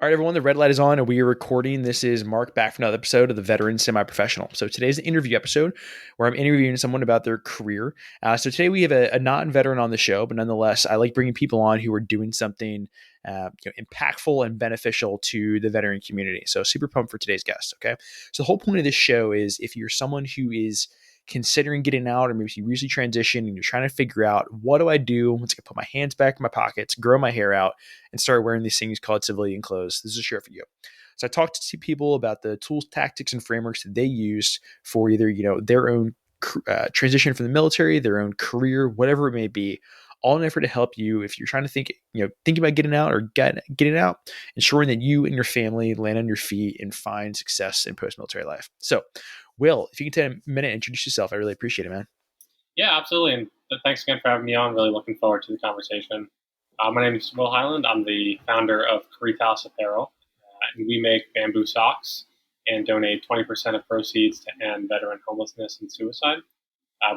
All right, everyone, the red light is on and we are recording. This is Mark back for another episode of the Veteran Semi-Professional. So today's an interview episode where I'm interviewing someone about their career. So today we have a non-veteran on the show, but nonetheless, I like bringing people on who are doing something impactful and beneficial to the veteran community. So super pumped for today's guest, okay? So the whole point of this show is if you're someone who is considering getting out, or maybe you recently transitioned and you're trying to figure out, what do I do once I can put my hands back in my pockets, grow my hair out, and start wearing these things called civilian clothes? This is a show for you. So I talked to people about the tools, tactics, and frameworks that they used for either their own transition from the military, their own career, whatever it may be, all in an effort to help you if you're trying to think about getting out or getting out, ensuring that you and your family land on your feet and find success in post-military life. So, Will, if you can take a minute and introduce yourself, I really appreciate it, man. Yeah, absolutely. And thanks again for having me on. Really looking forward to the conversation. My name is Will Highland. I'm the founder of Caritas Apparel. And we make bamboo socks and donate 20% of proceeds to end veteran homelessness and suicide.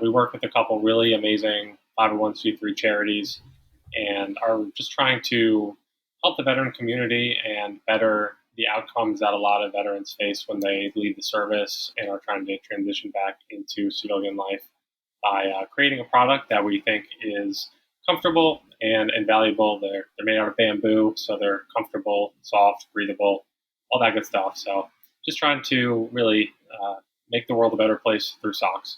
We work with a couple really amazing 501c3 charities and are just trying to help the veteran community and better the outcomes that a lot of veterans face when they leave the service and are trying to transition back into civilian life by creating a product that we think is comfortable and valuable. They're made out of bamboo, so they're comfortable, soft, breathable, all that good stuff. So just trying to really make the world a better place through socks.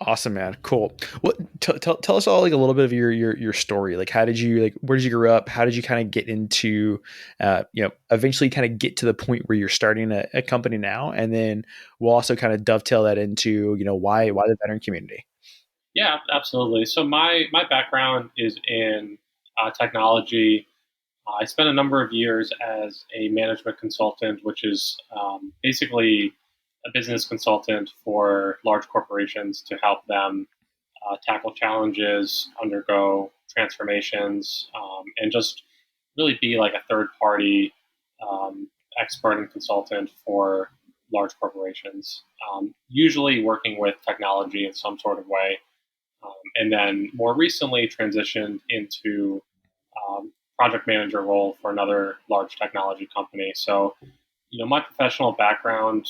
Awesome, man. Cool. What tell us all like a little bit of your story. Like, how did you where did you grow up? How did you kind of get into eventually kind of get to the point where you're starting a company now? And then we'll also kind of dovetail that into why the veteran community. Yeah, absolutely. So my background is in technology. I spent a number of years as a management consultant, which is basically a business consultant for large corporations to help them tackle challenges, undergo transformations, and just really be like a third party expert and consultant for large corporations, usually working with technology in some sort of way. And then more recently transitioned into project manager role for another large technology company. So, my professional background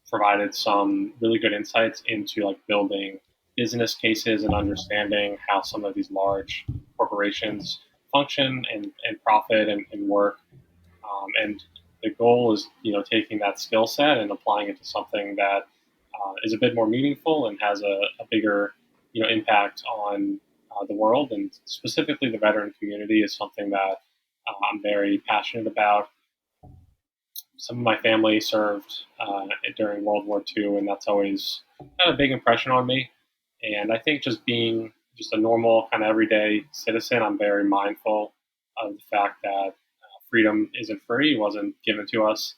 provided some really good insights into like building business cases and understanding how some of these large corporations function and profit and work. And the goal is, taking that skill set and applying it to something that is a bit more meaningful and has a bigger, impact on the world, and specifically the veteran community is something that I'm very passionate about. Some of my family served during World War II, and that's always had a big impression on me. And I think just being just a normal kind of everyday citizen, I'm very mindful of the fact that freedom isn't free; it wasn't given to us,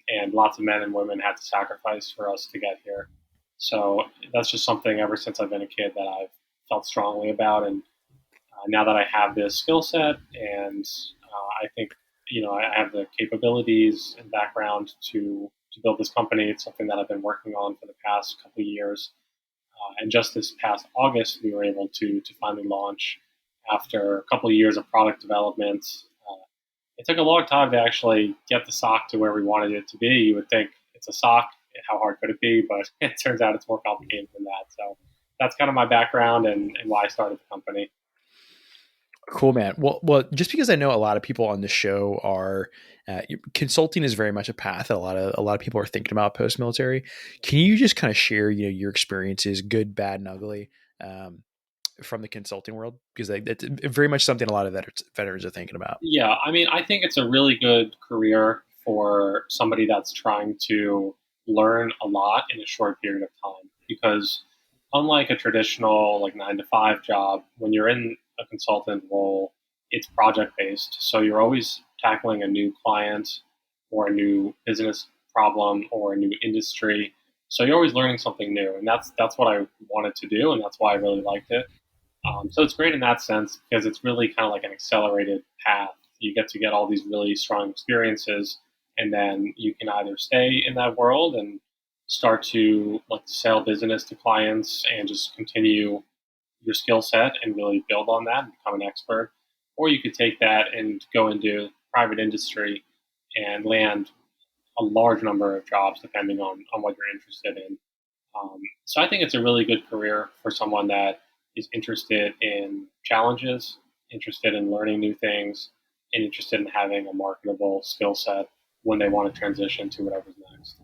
and lots of men and women had to sacrifice for us to get here. So that's just something ever since I've been a kid that I've felt strongly about. And now that I have this skill set and I think, I have the capabilities and background to build this company, it's something that I've been working on for the past couple of years. And just this past August, we were able to finally launch after a couple of years of product development. It took a long time to actually get the sock to where we wanted it to be. You would think it's a sock, how hard could it be? But it turns out it's more complicated than that. So that's kind of my background and why I started the company. Cool, man. Well, just because I know a lot of people on the show are consulting is very much a path that a lot of people are thinking about post military. Can you just kind of share your experiences, good, bad, and ugly, from the consulting world? Because it's very much something a lot of veterans are thinking about. Yeah, I mean, I think it's a really good career for somebody that's trying to learn a lot in a short period of time. Because unlike a traditional like 9 to 5 job, when you're in a consultant role, it's project based. So you're always tackling a new client or a new business problem or a new industry. So you're always learning something new, and that's what I wanted to do, and that's why I really liked it. So it's great in that sense because it's really kind of like an accelerated path. You get to get all these really strong experiences, and then you can either stay in that world and start to like sell business to clients and just continue your skill set and really build on that and become an expert, or you could take that and go into private industry and land a large number of jobs depending on what you're interested in. So I think it's a really good career for someone that is interested in challenges, interested in learning new things, and interested in having a marketable skill set when they want to transition to whatever's next.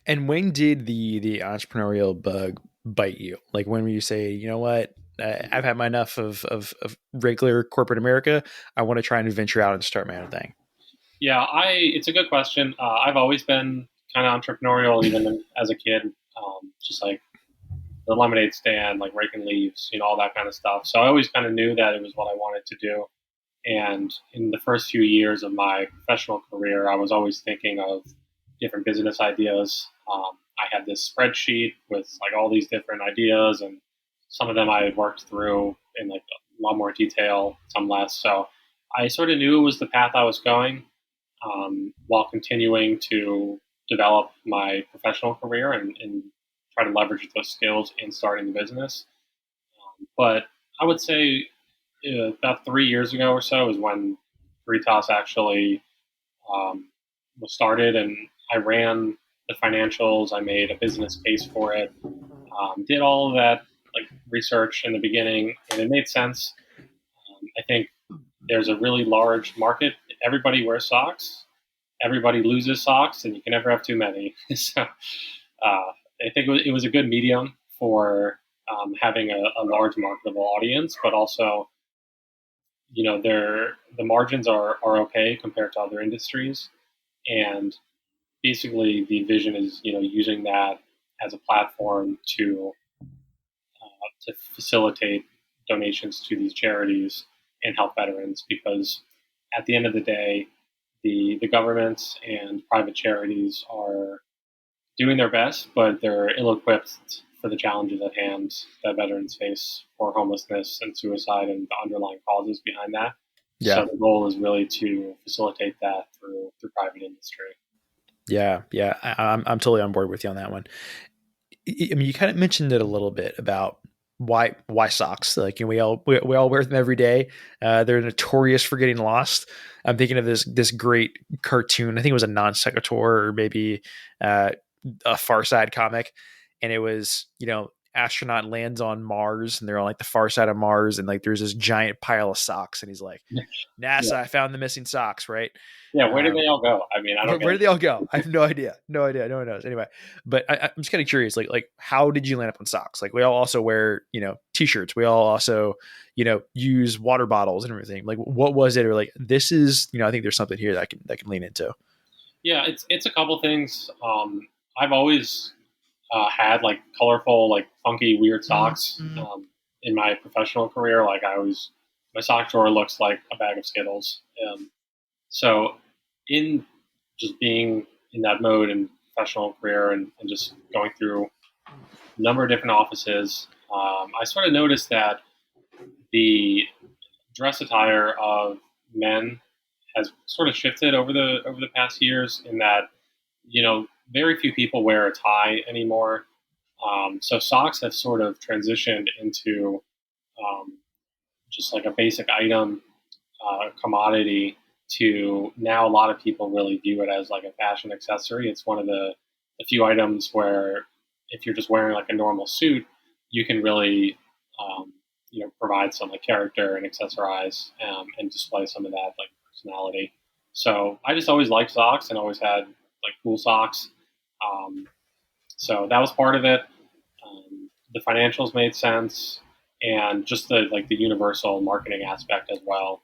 And when did the entrepreneurial bug bite you? Like when you say, you know what, I've had my enough of regular corporate America. I want to try and venture out and start my own thing. Yeah, it's a good question. I've always been kind of entrepreneurial, even as a kid, just like the lemonade stand, like raking leaves, all that kind of stuff. So I always kind of knew that it was what I wanted to do. And in the first few years of my professional career, I was always thinking of different business ideas. I had this spreadsheet with like all these different ideas, and some of them I had worked through in like a lot more detail, some less. So I sort of knew it was the path I was going, while continuing to develop my professional career and try to leverage those skills in starting the business. But I would say about 3 years ago or so is when Veritas actually was started, and I ran the financials. I made a business case for it. Did all of that like research in the beginning, and it made sense. I think there's a really large market. Everybody wears socks. Everybody loses socks, and you can never have too many. So I think it was a good medium for having a large marketable audience, but also, the margins are okay compared to other industries, and basically the vision is using that as a platform to facilitate donations to these charities and help veterans, because at the end of the day, the governments and private charities are doing their best, but they're ill-equipped for the challenges at hand that veterans face for homelessness and suicide and the underlying causes behind that. Yeah. So the goal is really to facilitate that through private industry. Yeah. Yeah. I'm totally on board with you on that one. I mean, you kind of mentioned it a little bit about why socks. Like, we all wear them every day. They're notorious for getting lost. I'm thinking of this great cartoon. I think it was a non sequitur, or maybe a Far Side comic, and it was, astronaut lands on Mars, and they're on like the far side of Mars, and like there's this giant pile of socks, and he's like, NASA, Yeah. I found the missing socks, right? Yeah, where did they all go? I mean, I don't Where get did they all go? I have no idea. No idea. No one knows. Anyway, but I'm just kind of curious. Like, how did you land up on socks? Like, we all also wear, t-shirts. We all also, use water bottles and everything. Like, what was it? Or like, this is, I think there's something here that I can lean into. Yeah, it's a couple things. I've always had like colorful, like funky, weird socks in my professional career. Like my sock drawer looks like a bag of Skittles. So in just being in that mode and professional career, and just going through a number of different offices, I sort of noticed that the dress attire of men has sort of shifted over the past years, in that very few people wear a tie anymore. So socks have sort of transitioned into um, just like a basic item, commodity, to now a lot of people really view it as like a fashion accessory. It's one of the few items where if you're just wearing like a normal suit, you can really provide some like character and accessorize, and display some of that like personality. So I just always liked socks and always had like cool socks. Um, so that was part of it. The financials made sense, and just the universal marketing aspect as well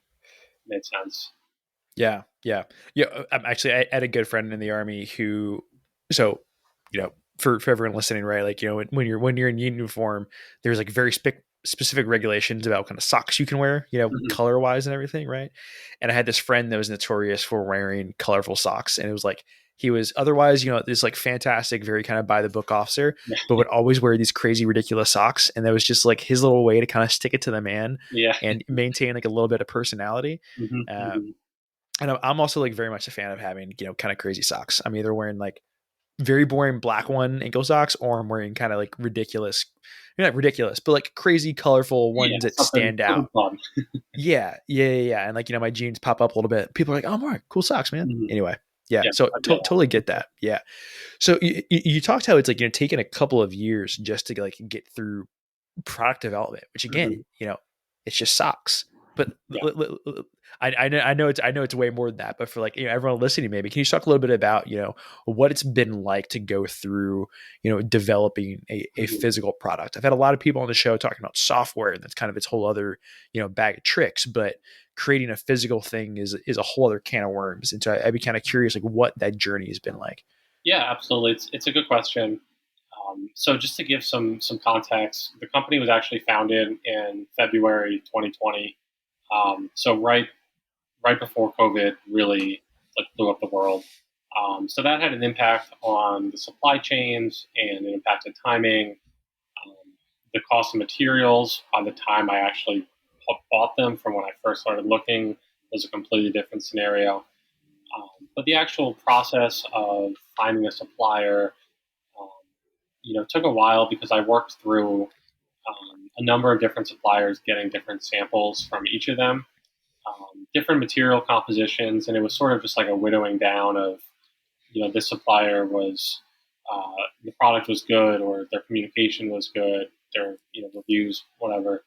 made sense. Yeah. Yeah. Yeah. I had a good friend in the Army who, so, for everyone listening, right? Like, when you're in uniform, there's like very specific regulations about kind of socks you can wear, Mm-hmm. color wise and everything, right? And I had this friend that was notorious for wearing colorful socks, and it was like he was otherwise, this like fantastic, very kind of by the book officer, but would always wear these crazy, ridiculous socks, and that was just like his little way to kind of stick it to the man Yeah. and maintain like a little bit of personality. Mm-hmm. And I'm also like very much a fan of having, kind of crazy socks. I'm either wearing like very boring black one ankle socks, or I'm wearing kind of like ridiculous, not ridiculous, but like crazy colorful Yeah, ones that something stand something out. fun. Yeah. And like, my jeans pop up a little bit. People are like, oh, Mark, cool socks, man. Mhm. Anyway. Yeah. Yeah, So I get totally get that. Yeah. So you talked how it's like, taking a couple of years just to like get through product development, which it. again, it's just socks. But Yeah. I know it's way more than that. But for like, everyone listening, maybe can you talk a little bit about what it's been like to go through developing a Mhm. physical product? I've had a lot of people on the show talking about software, and that's kind of its whole other bag of tricks. But creating a physical thing is a whole other can of worms. And so I'd be kind of curious, like what that journey has been like. Yeah, absolutely. It's a good question. So just to give some context, the company was actually founded in February 2020. So right before COVID really like blew up the world. So that had an impact on the supply chains and it impacted timing, um, the cost of materials. By the time I actually bought them, from when I first started looking, was a completely different scenario. But the actual process of finding a supplier, um, took a while because I worked through a number of different suppliers, getting different samples from each of them, different material compositions, and it was sort of just like a widowing down of, this supplier was, the product was good, or their communication was good, their, reviews, whatever.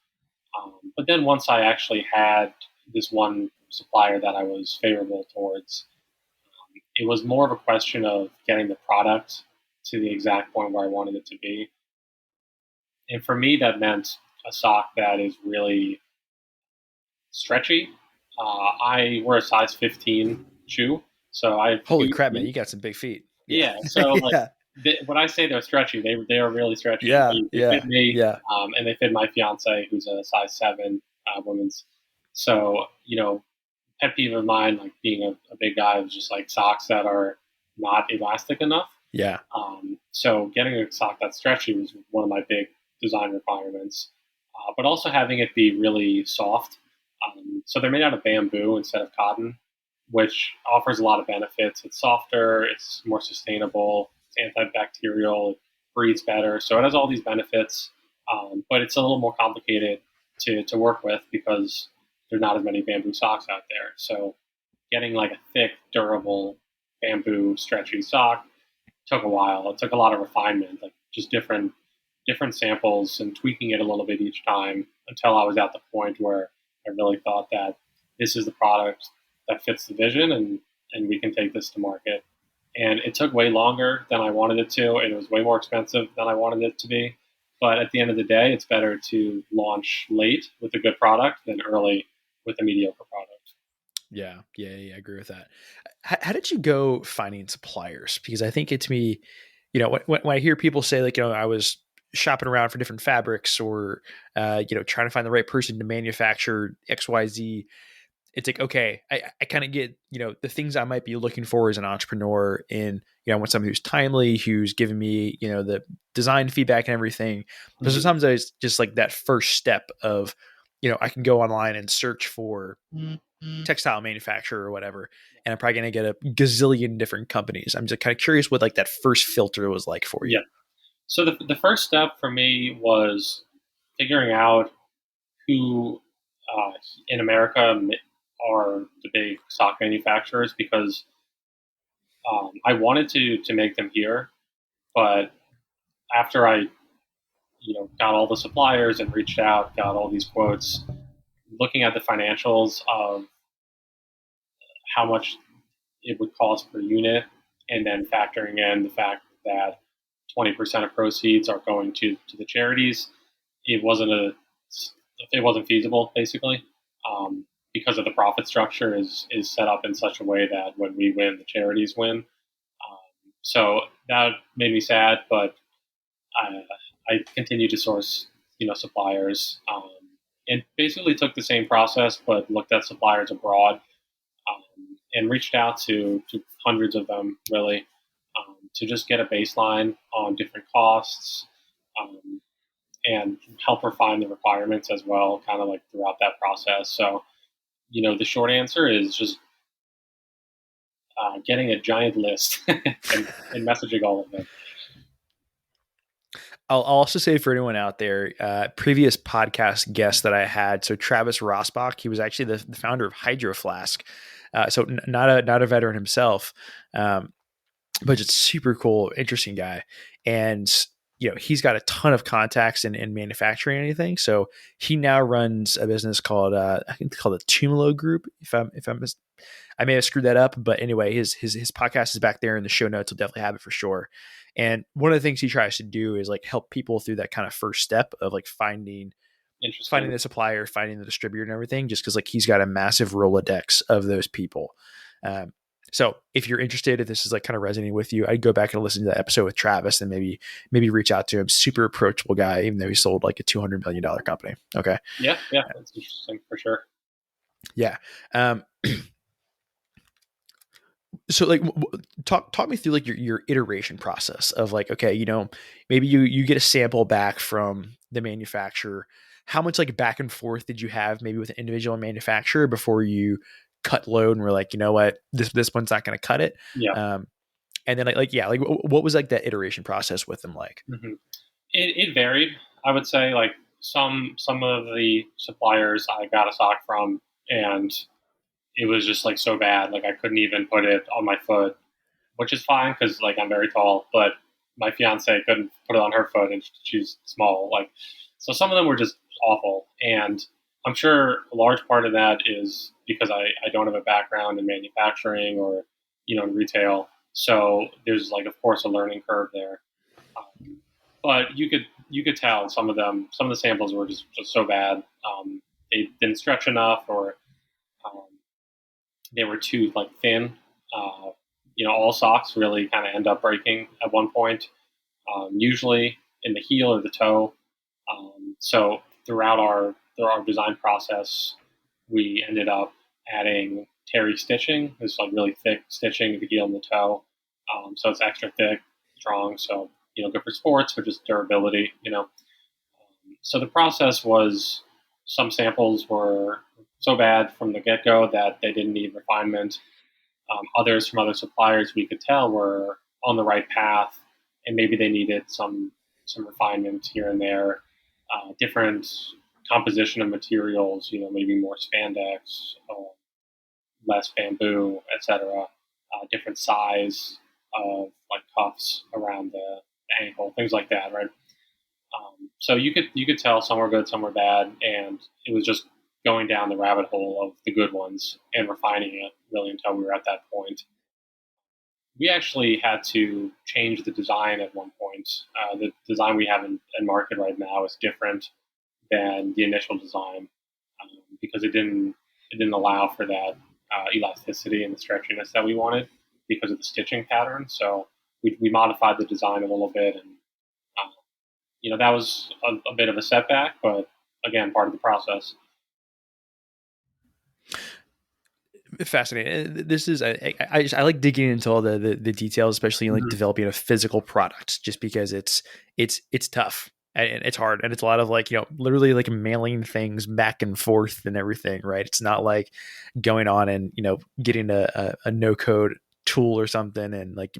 But then once I actually had this one supplier that I was favorable towards, it was more of a question of getting the product to the exact point where I wanted it to be. And for me, that meant a sock that is really stretchy. I wear a size 15 shoe, so I have Holy huge crap, man! feet. You got some big feet. Yeah. Yeah, so like Yeah. when I say they're stretchy, they are really stretchy. Yeah. They fit Yeah. me, Yeah. and they fit my fiance, who's a size 7 women's. So pet peeve of mine, like being a big guy, is just like socks that are not elastic enough. Yeah. So getting a sock that's stretchy was one of my big design requirements, but also having it be really soft. So they're made out of bamboo instead of cotton, which offers a lot of benefits. It's softer, it's more sustainable, it's antibacterial, it breathes better. So it has all these benefits, but it's a little more complicated to work with because there's not as many bamboo socks out there. So getting like a thick, durable bamboo stretchy sock took a while. It took a lot of refinement, like just different samples and tweaking it a little bit each time until I was at the point where I really thought that this is the product that fits the vision, and we can take this to market. And it took way longer than I wanted it to, and it was way more expensive than I wanted it to be. But at the end of the day, it's better to launch late with a good product than early with a mediocre product. Yeah. I agree with that. How did you go finding suppliers? Because I think it's me, when I hear people say like, I was shopping around for different fabrics, or, trying to find the right person to manufacture XYZ. It's like, okay, I kind of get, the things I might be looking for as an entrepreneur, and, I want somebody who's timely, who's giving me, the design feedback and everything. But Mhm. sometimes it's just like that first step of, I can go online and search for textile manufacturer or whatever, and I'm probably going to get a gazillion different companies. I'm just kind of curious what like that first filter was like for you. Yeah. So the first step for me was figuring out who in America are the big sock manufacturers, because I wanted to make them here, but after I got all the suppliers and reached out, got all these quotes, looking at the financials of how much it would cost per unit, and then factoring in the fact that 20% of proceeds are going to the charities, it wasn't a it wasn't feasible basically, because of the profit structure is set up in such a way that when we win, the charities win. So that made me sad, but I continued to source suppliers, and basically took the same process but looked at suppliers abroad, and reached out to hundreds of them really, to just get a baseline on different costs, um, and help refine the requirements as well, kind of like throughout that process. So, the short answer is just getting a giant list and messaging all of them. I'll also say for anyone out there, previous podcast guest that I had, so Travis Rossbach, he was actually the founder of Hydro Flask. Not a veteran himself, but just super cool, interesting guy. And he's got a ton of contacts in manufacturing and anything. So he now runs a business called I think it's called the Tumalo Group. I may have screwed that up, but anyway, his podcast is back there in the show notes. I'll definitely have it for sure. And one of the things he tries to do is like help people through that kind of first step of like finding the supplier, finding the distributor and everything, just because like he's got a massive Rolodex of those people. So if you're interested, if this is like kind of resonating with you, I'd go back and listen to that episode with Travis and maybe reach out to him. Super approachable guy, even though he sold like a $200 million company. Okay. Yeah. That's interesting for sure. Yeah. So like talk me through like your iteration process of like, okay, maybe you get a sample back from the manufacturer. How much like back and forth did you have maybe with an individual manufacturer before you cut load and we're like, you know what, this one's not going to cut it? Yeah. And then what was like that iteration process with them like? Mm-hmm. It varied. I would say like some of the suppliers I got a sock from, and it was just like so bad, like I couldn't even put it on my foot, which is fine because like I'm very tall, but my fiance couldn't put it on her foot and she's small. Like, so some of them were just awful, and I'm sure a large part of that is because I don't have a background in manufacturing or in retail. So there's like of course a learning curve there. But you could tell some of the samples were just so bad. They didn't stretch enough, or um, they were too like thin. All socks really kind of end up breaking at one point, usually in the heel or the toe. So throughout our design process, we ended up adding terry stitching. It's like really thick stitching at the heel and the toe, so it's extra thick, strong. So good for sports, but just durability. So the process was some samples were so bad from the get go that they didn't need refinement. Others from other suppliers we could tell were on the right path, and maybe they needed some refinement here and there. Different composition of materials, maybe more spandex, less bamboo, etc. Different size of like cuffs around the ankle, things like that, right? So you could tell some were good, some were bad, and it was just going down the rabbit hole of the good ones and refining it really until we were at that point. We actually had to change the design at one point. The design we have in market right now is different than the initial design, because it didn't allow for that elasticity and the stretchiness that we wanted because of the stitching pattern. So we modified the design a little bit, and that was a bit of a setback, but again, part of the process. Fascinating. This is I like digging into all the details, especially in like developing a physical product, just because it's tough and it's hard, and it's a lot of like literally like mailing things back and forth and everything, right? It's not like going on and getting a no code tool or something and like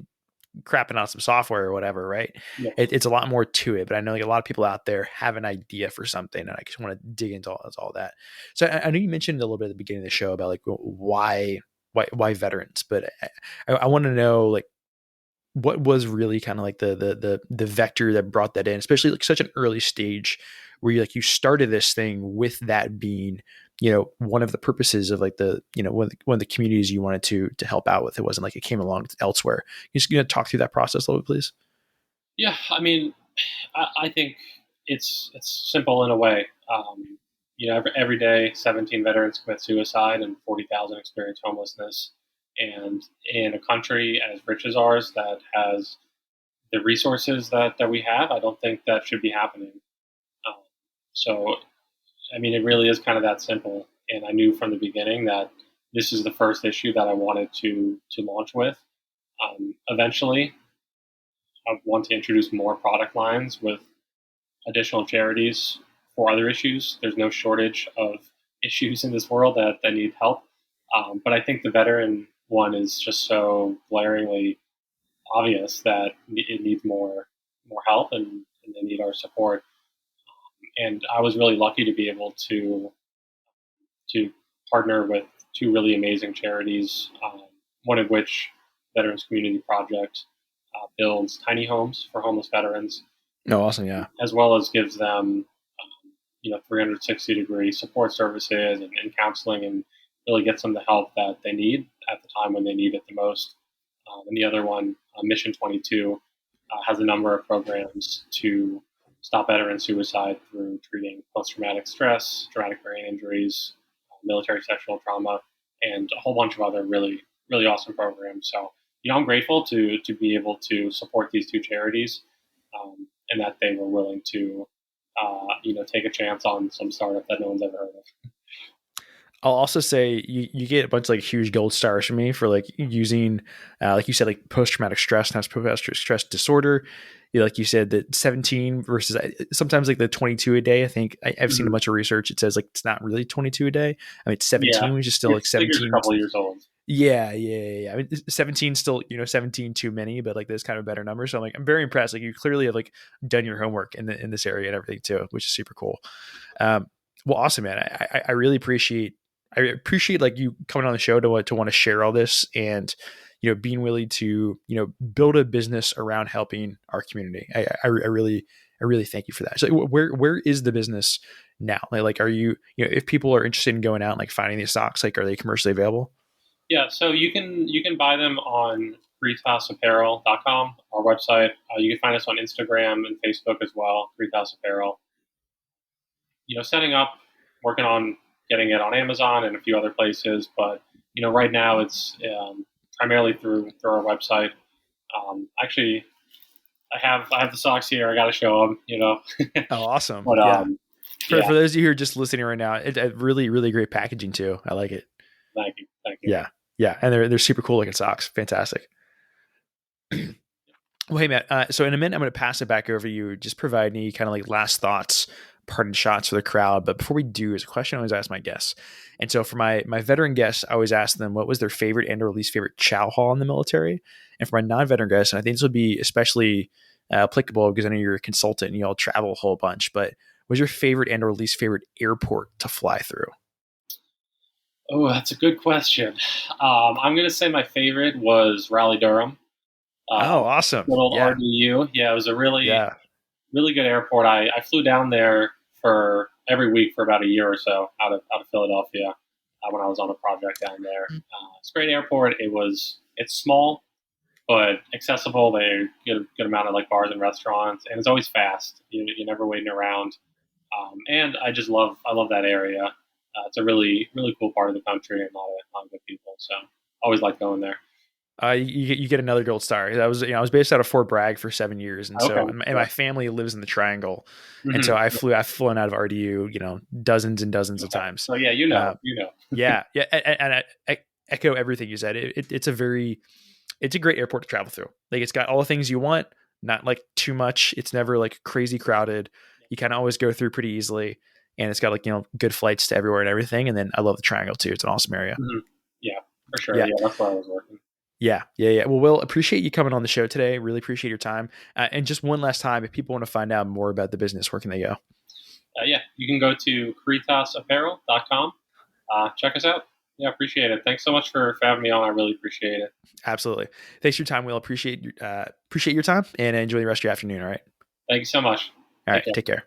crapping out some software or whatever, right? Yeah. It's a lot more to it, but I know like a lot of people out there have an idea for something, and I just want to dig into all that. So I know you mentioned a little bit at the beginning of the show about like why veterans, but I want to know like what was really kind of like the vector that brought that in, especially like such an early stage where you started this thing with that being one of the purposes of like the one of the communities you wanted to help out with. It wasn't like it came along elsewhere. You just talk through that process a little bit, please. Yeah, I mean, I think it's simple in a way. Every day 17 veterans commit suicide and 40,000 experience homelessness. And in a country as rich as ours that has the resources that we have, I don't think that should be happening. So, I mean, it really is kind of that simple. And I knew from the beginning that this is the first issue that I wanted to launch with. Eventually, I want to introduce more product lines with additional charities for other issues. There's no shortage of issues in this world that need help. But I think the veteran one is just so glaringly obvious that it needs more help, and they need our support. And I was really lucky to be able to partner with two really amazing charities, one of which, Veterans Community Project, builds tiny homes for homeless veterans, No, awesome. Yeah. as well as gives them 360-degree support services and counseling, and really gets them the help that they need at the time when they need it the most. And the other one, Mission 22, has a number of programs to stop veteran suicide through treating post-traumatic stress, traumatic brain injuries, military sexual trauma, and a whole bunch of other really, really awesome programs. So, I'm grateful to be able to support these two charities, and that they were willing to, take a chance on some startup that no one's ever heard of. I'll also say you get a bunch of like huge gold stars from me for like using, like you said, like post traumatic stress, and that's post stress disorder. Like you said, that 17 versus sometimes like the 22 a day. I think I've seen a bunch of research. It says like it's not really 22 a day. I mean, it's 17, Yeah, which is still your like figure's a 17. couple of years old. Yeah. I mean, 17 still, 17 too many, but like there's kind of a better number. So I'm like, I'm very impressed. Like you clearly have like done your homework in this area and everything too, which is super cool. Well, awesome, man. I really appreciate like you coming on the show to want to share all this, and being willing to build a business around helping our community. I really thank you for that. So where is the business now? Like are you if people are interested in going out and like finding these socks, like are they commercially available? Yeah, so you can buy them on CreedHouseApparel.com, our website. You can find us on Instagram and Facebook as well, Creed House Apparel. Setting up, working on getting it on Amazon and a few other places, but right now it's primarily through our website. Actually, I have the socks here. I got to show them. Oh, awesome. But Yeah. For yeah, those of you who are just listening right now, it really, really great packaging too. I like it. thank you. Yeah. Yeah. And they're super cool looking socks. Fantastic. Well, hey, Matt. So in a minute, I'm going to pass it back over to you. Just provide any kind of like last thoughts, parting shots for the crowd. But before we do, is a question I always ask my guests. And so for my veteran guests, I always ask them what was their favorite and or least favorite chow hall in the military. And for my non-veteran guests, and I think this will be especially applicable because I know you're a consultant and you all travel a whole bunch. But what was your favorite and or least favorite airport to fly through? Oh, that's a good question. I'm going to say my favorite was Raleigh Durham. Oh, Good awesome. old Yeah. RDU. Yeah, it was a really, Yeah. really good airport. I flew down there for every week for about a year or so out of Philadelphia when I was on a project down there. It's a great airport. It's small but accessible. They get a good amount of like bars and restaurants, and it's always fast. You're never waiting around. And I love that area. It's a really really cool part of the country and a lot of good people. So always like going there. You get another gold star. I was based out of Fort Bragg for 7 years, and Okay. so and my family lives in the Triangle, and so Mm-hmm. I've flown out of RDU, dozens and dozens of Okay. times. So yeah, Yeah, and I echo everything you said. It's a great airport to travel through. Like it's got all the things you want, not like too much. It's never like crazy crowded. You kind of always go through pretty easily, and it's got like good flights to everywhere and everything. And then I love the Triangle too. It's an awesome area. Mhm. Yeah, for sure. Yeah. Yeah, that's where I was working. Yeah. Well, Will, appreciate you coming on the show today. Really appreciate your time. And just one last time, if people want to find out more about the business, where can they go? Yeah, you can go to CreedHouseApparel.com. Check us out. Yeah, appreciate it. Thanks so much for having me on. I really appreciate it. Absolutely. Thanks for your time, Will. Appreciate your time and enjoy the rest of your afternoon. All right. Thank you so much. All Take right. care. Take care.